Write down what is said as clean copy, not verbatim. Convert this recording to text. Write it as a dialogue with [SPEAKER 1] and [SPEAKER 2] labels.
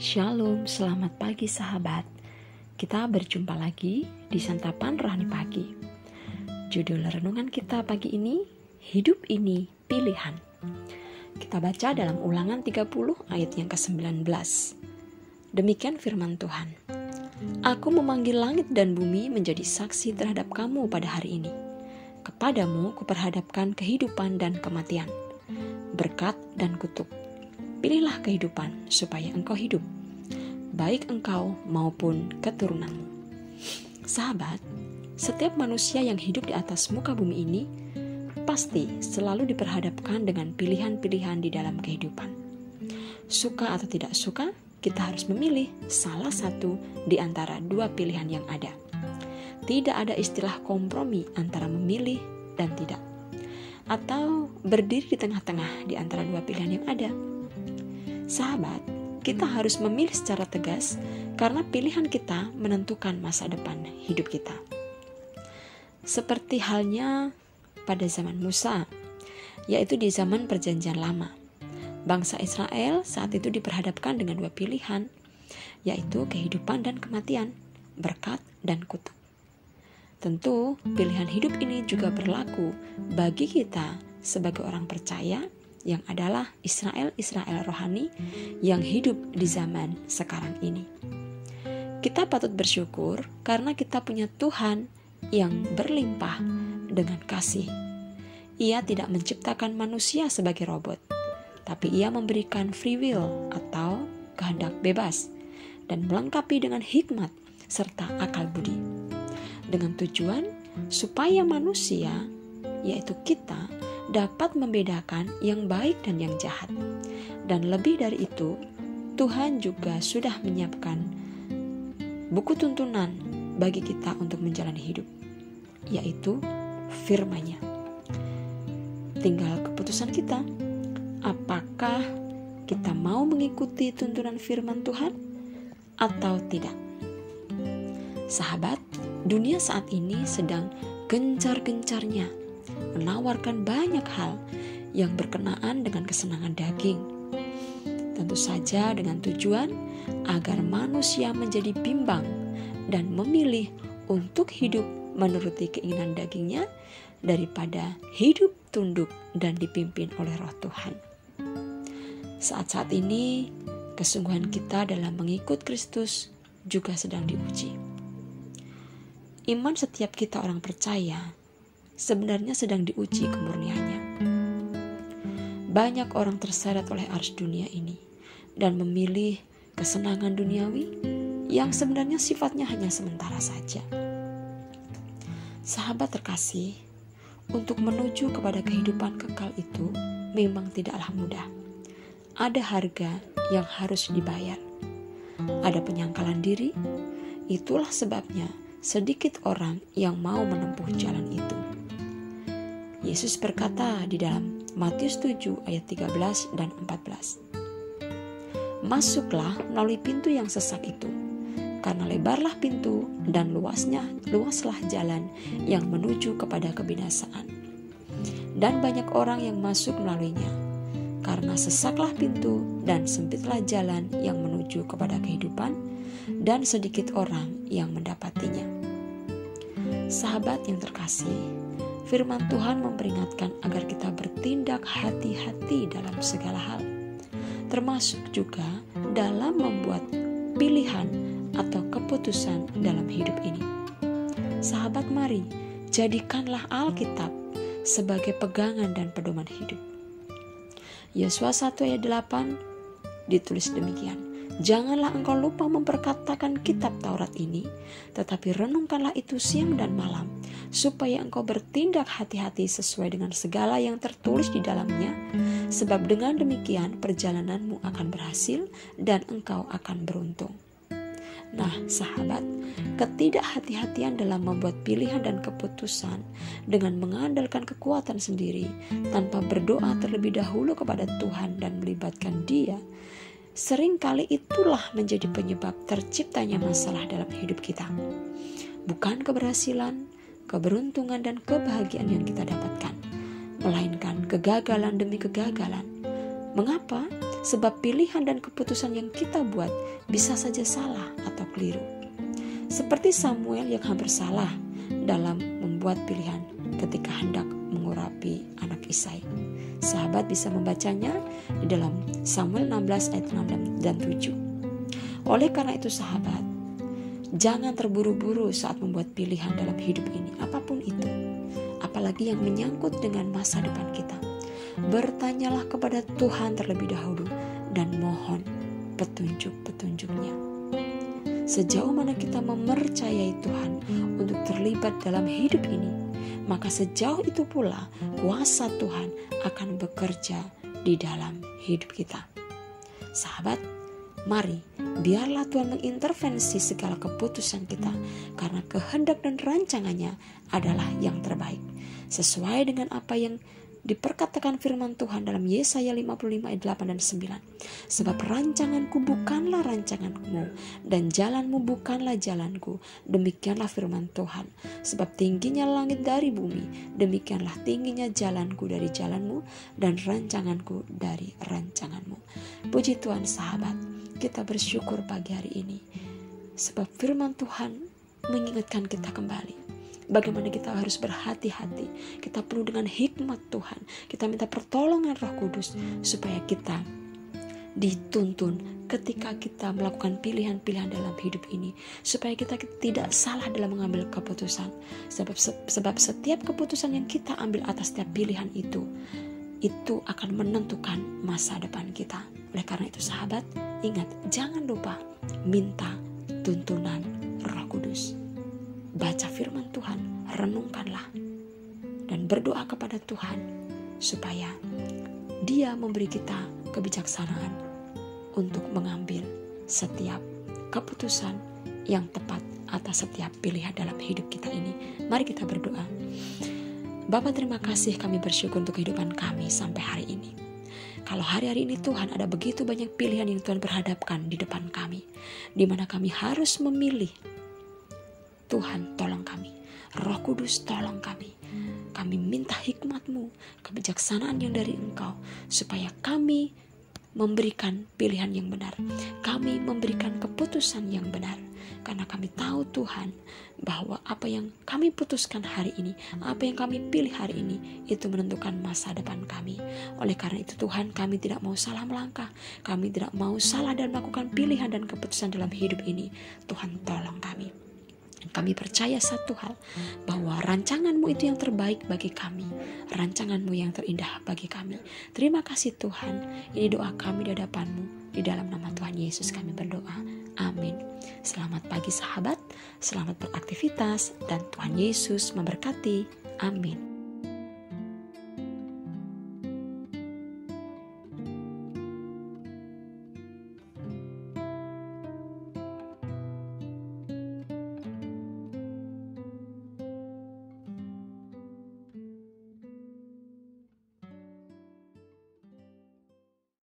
[SPEAKER 1] Shalom, selamat pagi sahabat. Kita berjumpa lagi di Santapan Rohani Pagi. Judul renungan kita pagi ini, Hidup ini Pilihan. Kita baca dalam Ulangan 30 ayat yang ke-19. Demikian firman Tuhan. Aku memanggil langit dan bumi menjadi saksi terhadap kamu pada hari ini. Kepadamu kuperhadapkan kehidupan dan kematian, berkat dan kutuk. Pilihlah kehidupan supaya engkau hidup, baik engkau maupun keturunanmu. Sahabat, setiap manusia yang hidup di atas muka bumi ini pasti selalu diperhadapkan dengan pilihan-pilihan di dalam kehidupan. Suka atau tidak suka, kita harus memilih salah satu di antara dua pilihan yang ada. Tidak ada istilah kompromi antara memilih dan tidak, atau berdiri di tengah-tengah di antara dua pilihan yang ada. Sahabat, kita harus memilih secara tegas karena pilihan kita menentukan masa depan hidup kita. Seperti halnya pada zaman Musa, yaitu di zaman Perjanjian Lama. Bangsa Israel saat itu diperhadapkan dengan dua pilihan, yaitu kehidupan dan kematian, berkat dan kutuk. Tentu pilihan hidup ini juga berlaku bagi kita sebagai orang percaya yang adalah Israel rohani yang hidup di zaman sekarang ini. Kita patut bersyukur karena kita punya Tuhan yang berlimpah dengan kasih. Ia tidak menciptakan manusia sebagai robot, tapi Ia memberikan free will atau kehendak bebas dan melengkapi dengan hikmat serta akal budi, dengan tujuan supaya manusia, yaitu kita, dapat membedakan yang baik dan yang jahat. Dan lebih dari itu, Tuhan juga sudah menyiapkan buku tuntunan bagi kita untuk menjalani hidup, yaitu firman-Nya. Tinggal keputusan kita, apakah kita mau mengikuti tuntunan firman Tuhan atau tidak. Sahabat, dunia saat ini sedang gencar-gencarnya menawarkan banyak hal yang berkenaan dengan kesenangan daging. Tentu saja dengan tujuan agar manusia menjadi bimbang dan memilih untuk hidup menuruti keinginan dagingnya daripada hidup tunduk dan dipimpin oleh Roh Tuhan. Saat-saat ini, kesungguhan kita dalam mengikut Kristus juga sedang diuji. Iman setiap kita orang percaya sebenarnya sedang diuji kemurniannya. Banyak orang terseret oleh arus dunia ini dan memilih kesenangan duniawi yang sebenarnya sifatnya hanya sementara saja. Sahabat terkasih, untuk menuju kepada kehidupan kekal itu memang tidaklah mudah. Ada harga yang harus dibayar. Ada penyangkalan diri, itulah sebabnya sedikit orang yang mau menempuh jalan itu. Yesus berkata di dalam Matius 7 ayat 13 dan 14. Masuklah melalui pintu yang sesak itu, karena lebarlah pintu dan luaslah jalan yang menuju kepada kebinasaan. Dan banyak orang yang masuk melaluinya, karena sesaklah pintu dan sempitlah jalan yang menuju kepada kehidupan, dan sedikit orang yang mendapatinya. Sahabat yang terkasih, firman Tuhan memperingatkan agar kita bertindak hati-hati dalam segala hal, termasuk juga dalam membuat pilihan atau keputusan dalam hidup ini. Sahabat, mari jadikanlah Alkitab sebagai pegangan dan pedoman hidup. Yosua 1 ayat 8 ditulis demikian. Janganlah engkau lupa memperkatakan kitab Taurat ini, tetapi renungkanlah itu siang dan malam, supaya engkau bertindak hati-hati sesuai dengan segala yang tertulis di dalamnya, sebab dengan demikian perjalananmu akan berhasil dan engkau akan beruntung. Nah, sahabat, ketidakhati-hatian dalam membuat pilihan dan keputusan dengan mengandalkan kekuatan sendiri tanpa berdoa terlebih dahulu kepada Tuhan dan melibatkan Dia, seringkali itulah menjadi penyebab terciptanya masalah dalam hidup kita. Bukan keberhasilan, keberuntungan, dan kebahagiaan yang kita dapatkan, melainkan kegagalan demi kegagalan. Mengapa? sebab pilihan dan keputusan yang kita buat bisa saja salah atau keliru. Seperti Samuel yang hampir salah dalam membuat pilihan ketika hendak mengurapi anak Isai. Sahabat bisa membacanya di dalam Samuel 16 ayat 6 dan 7. Oleh karena itu sahabat, jangan terburu-buru saat membuat pilihan dalam hidup ini, apapun itu. Apalagi yang menyangkut dengan masa depan kita. Bertanyalah kepada Tuhan terlebih dahulu dan mohon petunjuk-petunjuknya. Sejauh mana kita mempercayai Tuhan untuk terlibat dalam hidup ini, maka sejauh itu pula kuasa Tuhan akan bekerja di dalam hidup kita. Sahabat, mari biarlah Tuhan mengintervensi segala keputusan kita, karena kehendak dan rancangannya adalah yang terbaik, sesuai dengan apa yang diperkatakan firman Tuhan dalam Yesaya 55 ayat 8 dan 9. Sebab rancanganku bukanlah rancanganmu, dan jalanmu bukanlah jalanku. Demikianlah firman Tuhan. Sebab tingginya langit dari bumi, demikianlah tingginya jalanku dari jalanmu, dan rancanganku dari rancanganmu. Puji Tuhan sahabat, kita bersyukur pagi hari ini. Sebab firman Tuhan mengingatkan kita kembali bagaimana kita harus berhati-hati. Kita penuh dengan hikmat Tuhan. Kita minta pertolongan Roh Kudus supaya kita dituntun ketika kita melakukan pilihan-pilihan dalam hidup ini, supaya kita tidak salah dalam mengambil keputusan. Sebab setiap keputusan yang kita ambil atas setiap pilihan itu akan menentukan masa depan kita. Oleh karena itu sahabat, ingat, jangan lupa minta tuntunan Roh Kudus. Baca firman Tuhan, renungkanlah, dan berdoa kepada Tuhan supaya Dia memberi kita kebijaksanaan untuk mengambil setiap keputusan yang tepat atas setiap pilihan dalam hidup kita ini. Mari kita berdoa. Bapa, terima kasih, kami bersyukur untuk kehidupan kami sampai hari ini. Kalau hari-hari ini Tuhan ada begitu banyak pilihan yang Tuhan berhadapkan di depan kami, di mana kami harus memilih. Tuhan, tolong kami. Roh Kudus, tolong kami. Kami minta hikmat-Mu, kebijaksanaan yang dari Engkau, supaya kami memberikan pilihan yang benar. Kami memberikan keputusan yang benar. Karena kami tahu Tuhan, bahwa apa yang kami putuskan hari ini, apa yang kami pilih hari ini, itu menentukan masa depan kami. Oleh karena itu Tuhan, kami tidak mau salah melangkah. Kami tidak mau salah dalam melakukan pilihan dan keputusan dalam hidup ini. Tuhan, tolong kami. Kami percaya satu hal, bahwa rancangan-Mu itu yang terbaik bagi kami. Rancangan-Mu yang terindah bagi kami. Terima kasih Tuhan. Ini doa kami di hadapan-Mu. Di dalam nama Tuhan Yesus kami berdoa. Amin. Selamat pagi sahabat. Selamat beraktivitas. Dan Tuhan Yesus memberkati. Amin.